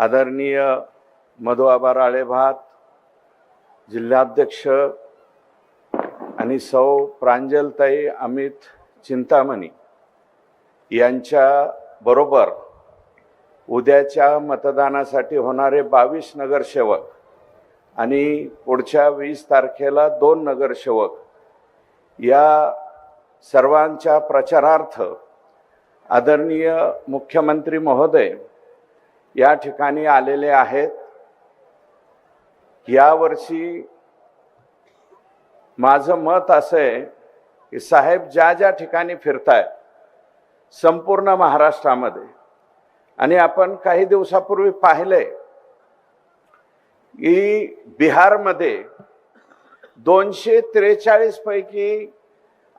आदरणीय मधुआबा राळेभात जिल्हाध्यक्ष आणि सौ प्रांजलताई अमित चिंतामणी यांच्या बरोबर उद्याच्या मतदानासाठी होणारे 22 नगरसेवक आणि पुढच्या 20 तारखेला 2 नगरसेवक या सर्वांच्या प्रचारार्थ आदरणीय मुख्यमंत्री महोदय या ठिकाणी आलेले आहेत। यावर्षी माझं मत असं आहे की साहेब ज्या ठिकाणी फिरतायत संपूर्ण महाराष्ट्रामध्ये, आणि आपण काही दिवसापूर्वी पाहिले की बिहारमध्ये 243 पैकी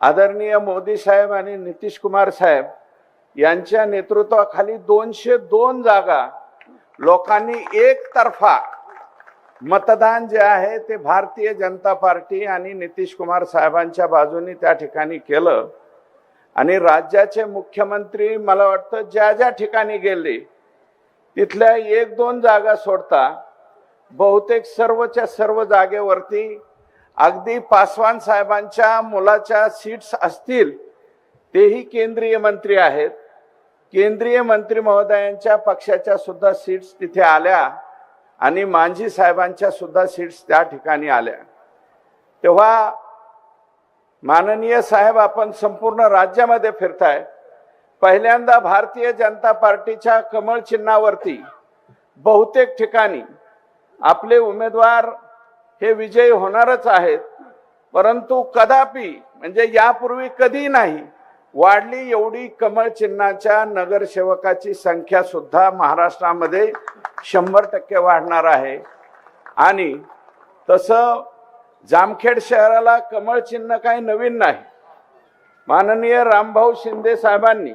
आदरणीय मोदी साहेब आणि नितीश कुमार साहेब यांच्या नेतृत्वाखाली 202 जागा लोकांनी एकतर्फा मतदान जे आहे ते भारतीय जनता पार्टी आणि नितीश कुमार साहेबांच्या बाजूने त्या ठिकाणी केलं। आणि राज्याचे मुख्यमंत्री मला वाटतं ज्या ठिकाणी गेले तिथल्या 1-2 जागा सोडता बहुतेक सर्वच्या सर्व जागेवरती अगदी पासवान साहेबांच्या मुलाच्या सीट्स असतील, तेही केंद्रीय मंत्री आहेत, केंद्रीय मंत्री महोदयांच्या पक्षाच्या सुद्धा सीट्स तिथे आल्या आणि मांझी साहेबांच्या सुद्धा सीट्स त्या ठिकाणी आल्या। तेव्हा माननीय साहेब, आपण संपूर्ण राज्यामध्ये फिरताय, पहिल्यांदा भारतीय जनता पार्टीच्या कमळ चिन्हावरती बहुतेक ठिकाणी आपले उमेदवार हे विजयी होणारच आहेत, परंतु कदापि म्हणजे यापूर्वी कधी नाही वाढली एवढी कमळ चिन्हाच्या नगरसेवकाची संख्या सुद्धा महाराष्ट्रामध्ये 100% वाढणार आहे। आणि तसं जामखेड शहराला कमळ चिन्ह काही नवीन नाही। माननीय रामभाऊ शिंदे साहेबांनी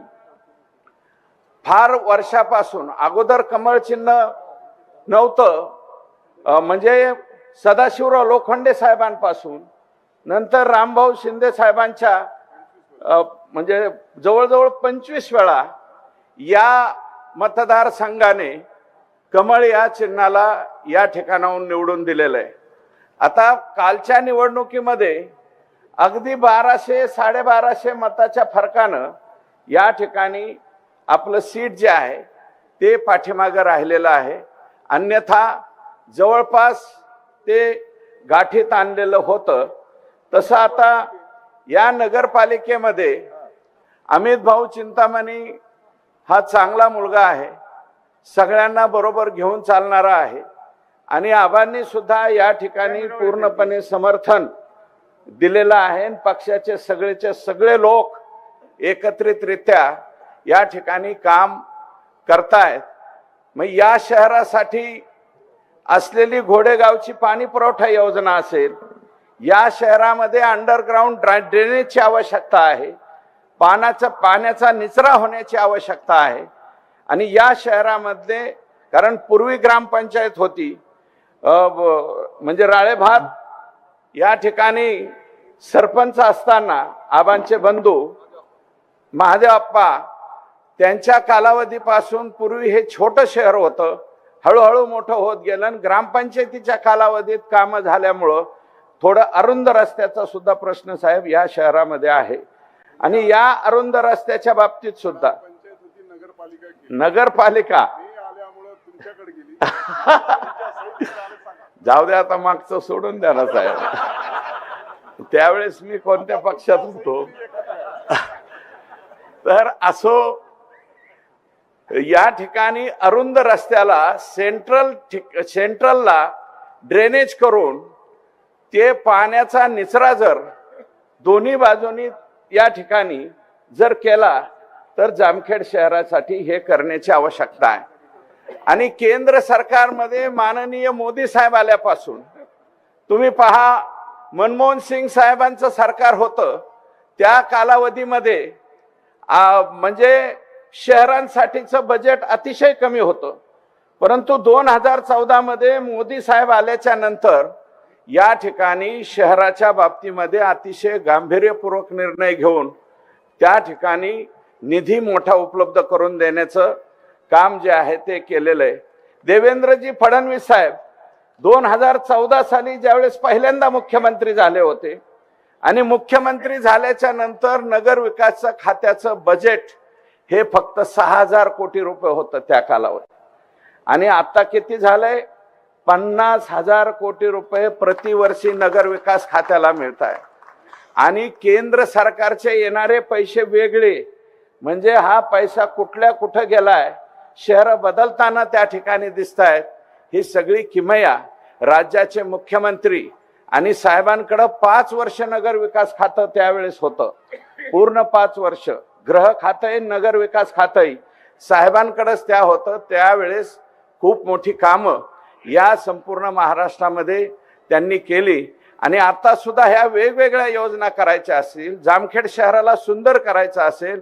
फार वर्षापासून अगोदर कमळ चिन्ह नव्हतं, म्हणजे सदाशिवराव लोखंडे साहेबांपासून, नंतर रामभाऊ शिंदे साहेबांच्या म्हणजे जवळजवळ 25 वेळा या मतदारसंघाने कमळ या चिन्हाला या ठिकाणाहून निवडून दिलेलं आहे। आता कालच्या निवडणुकीमध्ये अगदी 1200-1250 मताच्या फरकानं या ठिकाणी आपलं सीट जे आहे ते पाठीमागे राहिलेलं आहे, अन्यथा जवळपास ते गाठीत आणलेलं होतं। तसं आता या नगरपालिकेमध्ये अमित भाऊ चिंतामणी हा चांगला मुलगा आहे, सगळ्यांना बरोबर घेऊन चालणारा आहे, आणि आबांनी सुद्धा या ठिकाणी पूर्णपणे समर्थन दिलेलं आहे। पक्षाचे सगळेचे सगळे लोक एकत्रितरित्या या ठिकाणी काम करतायत। मग या शहरासाठी असलेली घोडेगावची पाणी पुरवठा योजना असेल, या शहरामध्ये अंडरग्राउंड ड्रेनेजची आवश्यकता आहे, पाण्याचा निचरा होण्याची आवश्यकता आहे। आणि या शहरामध्ये, कारण पूर्वी ग्रामपंचायत होती, म्हणजे राळेभात या ठिकाणी सरपंच असताना आबांचे बंधू महादेव आप्पा त्यांच्या कालावधीपासून पूर्वी हे छोटं शहर होतं, हळूहळू मोठं होत गेलं, आणि ग्रामपंचायतीच्या कालावधीत कामं झाल्यामुळं थोडं अरुंद रस्त्याचा सुद्धा प्रश्न साहेब या शहरामध्ये आहे। आणि या अरुंद रस्त्याच्या बाबतीत सुद्धा नगरपालिका जाऊ द्या, आता मागचं सोडून द्या ना साहेब, त्यावेळेस मी कोणत्या पक्षात होतो। तर असो, या ठिकाणी अरुंद रस्त्याला सेंट्रलला ड्रेनेज करून ते पाण्याचा निचरा जर दोन्ही बाजूनी या ठिकाणी जर केला तर जामखेड शहरासाठी हे करण्याची आवश्यकता आहे। आणि केंद्र सरकारमध्ये माननीय मोदी साहेब आल्यापासून तुम्ही पहा, मनमोहन सिंग साहेबांचं सरकार होतं त्या कालावधीमध्ये म्हणजे शहरांसाठीचं बजेट अतिशय कमी होतं, परंतु 2014 मध्ये मोदी साहेब आल्याच्या नंतर या ठिकाणी शहराच्या बाबतीमध्ये अतिशय गांभीर्यपूर्वक निर्णय घेऊन त्या ठिकाणी निधी मोठा उपलब्ध करून देण्याचं काम जे आहे ते केलेलं आहे। देवेंद्रजी फडणवीस साहेब 2014 साली ज्यावेळेस पहिल्यांदा मुख्यमंत्री झाले होते आणि मुख्यमंत्री झाल्याच्या नंतर नगर विकास खात्याचं बजेट हे फक्त 6,000 कोटी रुपये होतं त्या कालावधीत, आणि आता किती झालंय? 50,000 कोटी रुपये प्रतिवर्षी नगर विकास खात्याला मिळत आहे. आणि केंद्र सरकारचे येणारे पैसे वेगळे, म्हणजे हा पैसा कुठं गेलाय, शहर बदलताना त्या ठिकाणी दिसत आहेत. ही सगळी किमया राज्याचे मुख्यमंत्री आणि साहेबांकडे 5 वर्ष नगर विकास खातं त्यावेळेस होतं, पूर्ण 5 वर्ष. गृह खातं नगर विकास खातं साहेबांकडेच त्या होतं. त्यावेळेस खूप मोठी कामं या संपूर्ण महाराष्ट्रामध्ये त्यांनी केली. आणि आता सुद्धा ह्या वेगवेगळ्या योजना करायच्या असतील, जामखेड शहराला सुंदर करायचं असेल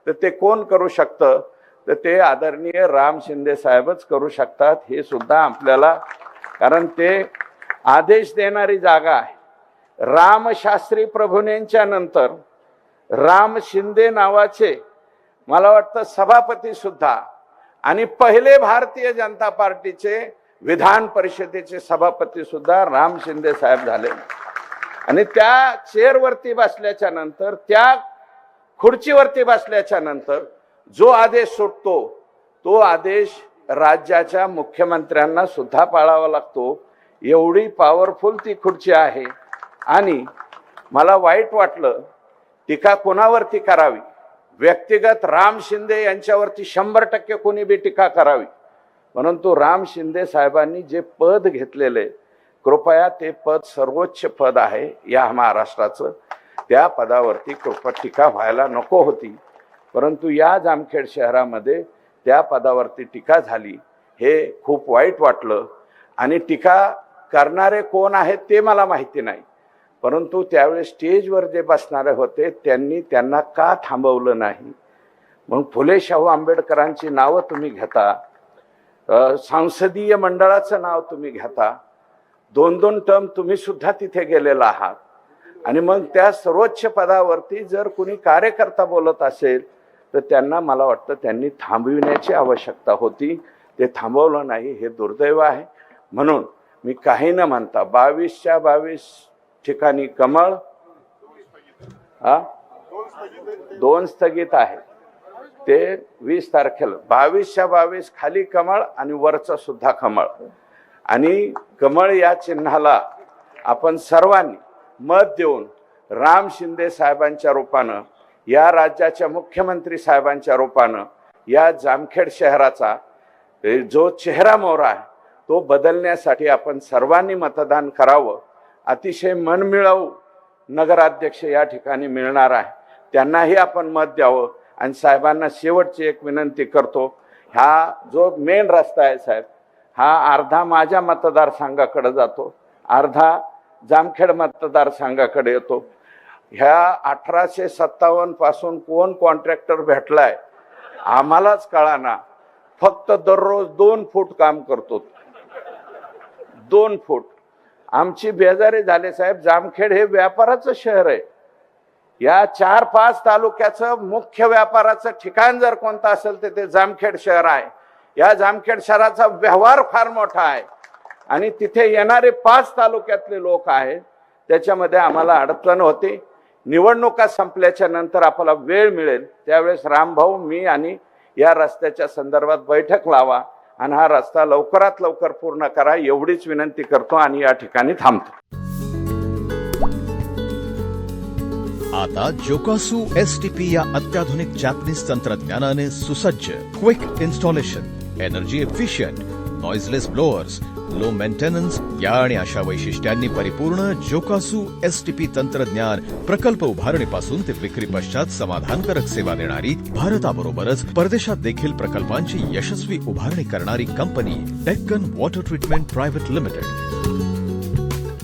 तर ते कोण करू शकतं? तर ते आदरणीय राम शिंदे साहेबच करू शकतात. हे सुद्धा आपल्याला, कारण ते आदेश देणारी जागा आहे. रामशास्त्री प्रभूंच्या नंतर राम शिंदे नावाचे मला वाटतं सभापती सुद्धा आणि पहिले भारतीय जनता पार्टीचे विधान परिषदेचे सभापती सुद्धा राम शिंदे साहेब झाले. आणि त्या चेअरवरती बसल्याच्या नंतर, त्या खुर्चीवरती बसल्याच्या नंतर जो आदेश सुटतो तो आदेश राज्याच्या मुख्यमंत्र्यांना सुद्धा पाळावा लागतो. एवढी पॉवरफुल ती खुर्ची आहे. आणि मला वाईट वाटलं, टीका कोणावरती करावी? व्यक्तिगत राम शिंदे यांच्यावरती 100% कोणी बी टीका करावी, परंतु राम शिंदे साहेबांनी जे पद घेतलेले, कृपया ते पद सर्वोच्च पद आहे या महाराष्ट्राचं, त्या पदावरती कृपया टीका व्हायला नको होती. परंतु या जामखेड शहरामध्ये त्या पदावरती टीका झाली, हे खूप वाईट वाटलं. आणि टीका करणारे कोण आहेत ते मला माहिती नाही, परंतु त्यावेळेस स्टेजवर जे बसणारे होते त्यांनी त्यांना का थांबवलं नाही? मग फुले शाहू आंबेडकरांची नावं तुम्ही घेता, संसदीय मंडळाचं नाव तुम्ही घेता, 2-2 टर्म तुम्ही सुद्धा तिथे गेलेला आहात. आणि मग त्या सर्वोच्च पदावरती जर कुणी कार्यकर्ता बोलत असेल तर त्यांना मला वाटतं त्यांनी थांबविण्याची आवश्यकता होती. ते थांबवलं नाही, हे दुर्दैव आहे. म्हणून मी काही न म्हणता 22च्या 22 ठिकाणी कमळ, 2 स्थगित आहे, ते 20 तारखेला 22च्या 22 खाली कमळ आणि वरचं सुद्धा कमळ. आणि कमळ या चिन्हाला आपण सर्वांनी मत देऊन राम शिंदे साहेबांच्या रूपानं, या राज्याच्या मुख्यमंत्री साहेबांच्या रूपानं या जामखेड शहराचा जो चेहरा मोहरा आहे तो बदलण्यासाठी आपण सर्वांनी मतदान करावं. अतिशय मनमिळावू नगराध्यक्ष या ठिकाणी मिळणार आहे, त्यांनाही आपण मत द्यावं. आणि साहेबांना शेवटची एक विनंती करतो, हा जो मेन रस्ता आहे साहेब, हा अर्धा माझ्या मतदारसंघाकडे जातो, अर्धा जामखेड मतदारसंघाकडे येतो. ह्या 1857 पासून कोण कॉन्ट्रॅक्टर भेटलाय आम्हालाच कळाना. फक्त दररोज 2 फूट काम करतो, 2 फूट. आमची बेजारी झाली साहेब. जामखेड हे व्यापाराचं शहर आहे. या 4-5 तालुक्याचं मुख्य व्यापाराचं ठिकाण जर कोणतं असेल तर ते जामखेड शहर आहे. या जामखेड शहराचा व्यवहार फार मोठा आहे आणि तिथे येणारे 5 तालुक्यातले लोक आहेत. त्याच्यामध्ये आम्हाला अडचण होती. निवडणुका संपल्याच्या नंतर आपल्याला वेळ मिळेल त्यावेळेस रामभाऊ, मी आणि या रस्त्याच्या संदर्भात बैठक लावा आणि हा रस्ता लवकरात लवकर पूर्ण करा एवढीच विनंती करतो आणि या ठिकाणी थांबतो. आता जोकासू STP या अत्याधुनिक जॅपनीज तंत्रज्ञानाने सुसज्ज, quick installation, energy efficient, noiseless blowers, low maintenance या आणि अशा वैशिष्ट्यांनी परिपूर्ण जोकासू STP तंत्रज्ञान प्रकल्प उभारणीपासून ते विक्री पश्चात समाधानकारक सेवा देणारी, भारताबरोबरच परदेशात देखील प्रकल्पांची यशस्वी उभारणी करणारी company Deccan water treatment private limited.